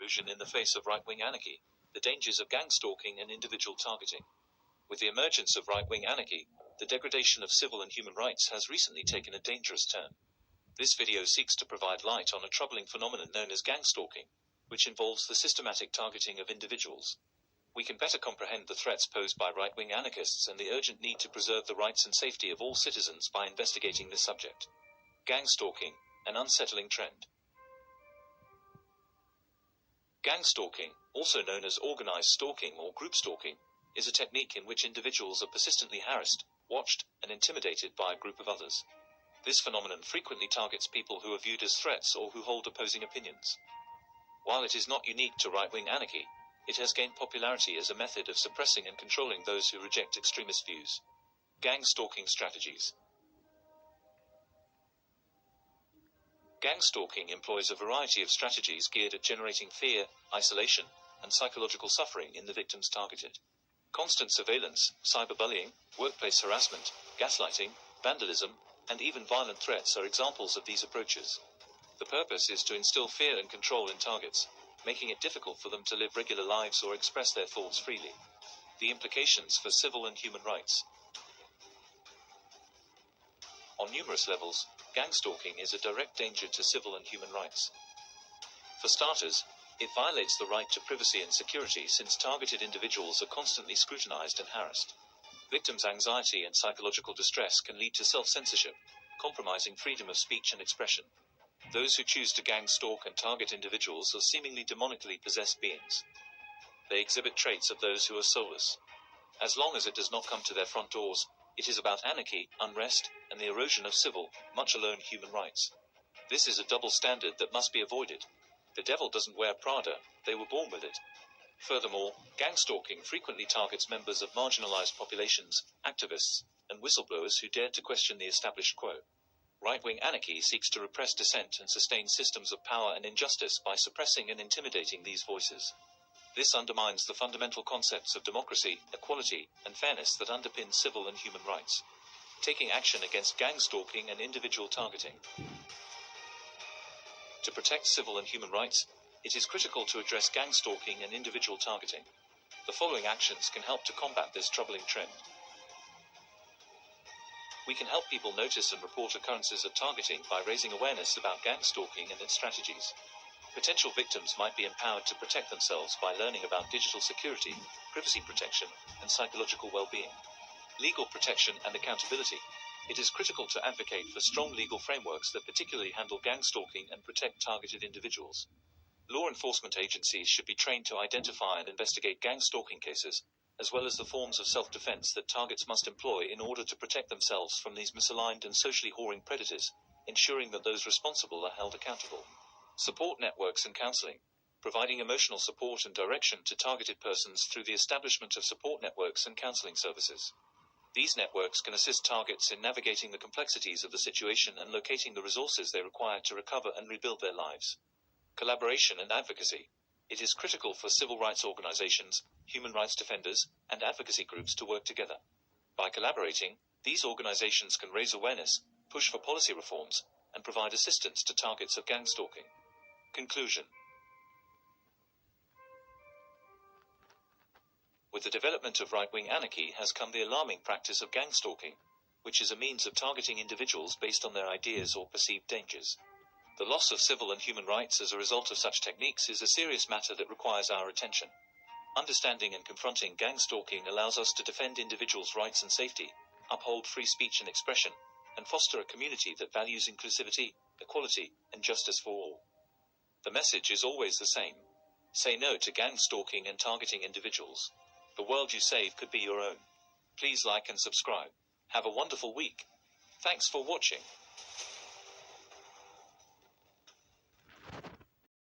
Conclusion: in the face of right-wing anarchy, the dangers of gang stalking and individual targeting. With the emergence of right-wing anarchy, the degradation of civil and human rights has recently taken a dangerous turn. This video seeks to provide light on a troubling phenomenon known as gang stalking, which involves the systematic targeting of individuals. We can better comprehend the threats posed by right-wing anarchists and the urgent need to preserve the rights and safety of all citizens by investigating this subject. Gang stalking, an unsettling trend. Gang stalking, also known as organized stalking or group stalking, is a technique in which individuals are persistently harassed, watched, and intimidated by a group of others. This phenomenon frequently targets people who are viewed as threats or who hold opposing opinions. While it is not unique to right-wing anarchy, it has gained popularity as a method of suppressing and controlling those who reject extremist views. Gang stalking strategies. Gang stalking employs a variety of strategies geared at generating fear, isolation, and psychological suffering in the victims targeted. Constant surveillance, cyberbullying, workplace harassment, gaslighting, vandalism, and even violent threats are examples of these approaches. The purpose is to instill fear and control in targets, making it difficult for them to live regular lives or express their thoughts freely. The implications for civil and human rights. On numerous levels, gang stalking is a direct danger to civil and human rights. For starters, it violates the right to privacy and security since targeted individuals are constantly scrutinized and harassed. Victims' anxiety and psychological distress can lead to self-censorship, compromising freedom of speech and expression. Those who choose to gang stalk and target individuals are seemingly demonically possessed beings. They exhibit traits of those who are soulless. As long as it does not come to their front doors, it is about anarchy, unrest, and the erosion of civil, much alone human rights. This is a double standard that must be avoided. The devil doesn't wear Prada, they were born with it. Furthermore, gang stalking frequently targets members of marginalized populations, activists, and whistleblowers who dare to question the established quo. Right-wing anarchy seeks to repress dissent and sustain systems of power and injustice by suppressing and intimidating these voices. This undermines the fundamental concepts of democracy, equality, and fairness that underpin civil and human rights. Taking action against gang stalking and individual targeting. To protect civil and human rights, it is critical to address gang stalking and individual targeting. The following actions can help to combat this troubling trend. We can help people notice and report occurrences of targeting by raising awareness about gang stalking and its strategies. Potential victims might be empowered to protect themselves by learning about digital security, privacy protection, and psychological well-being. Legal protection and accountability. It is critical to advocate for strong legal frameworks that particularly handle gang stalking and protect targeted individuals. Law enforcement agencies should be trained to identify and investigate gang stalking cases, as well as the forms of self-defense that targets must employ in order to protect themselves from these misaligned and socially whoring predators, ensuring that those responsible are held accountable. Support networks and counseling. Providing emotional support and direction to targeted persons through the establishment of support networks and counseling services. These networks can assist targets in navigating the complexities of the situation and locating the resources they require to recover and rebuild their lives. Collaboration and advocacy. It is critical for civil rights organizations, human rights defenders, and advocacy groups to work together. By collaborating, these organizations can raise awareness, push for policy reforms, and provide assistance to targets of gang stalking. Conclusion. With the development of right-wing anarchy has come the alarming practice of gang stalking, which is a means of targeting individuals based on their ideas or perceived dangers. The loss of civil and human rights as a result of such techniques is a serious matter that requires our attention. Understanding and confronting gang stalking allows us to defend individuals' rights and safety, uphold free speech and expression, and foster a community that values inclusivity, equality, and justice for all. The message is always the same. Say no to gang stalking and targeting individuals. The world you save could be your own. Please like and subscribe. Have a wonderful week. Thanks for watching.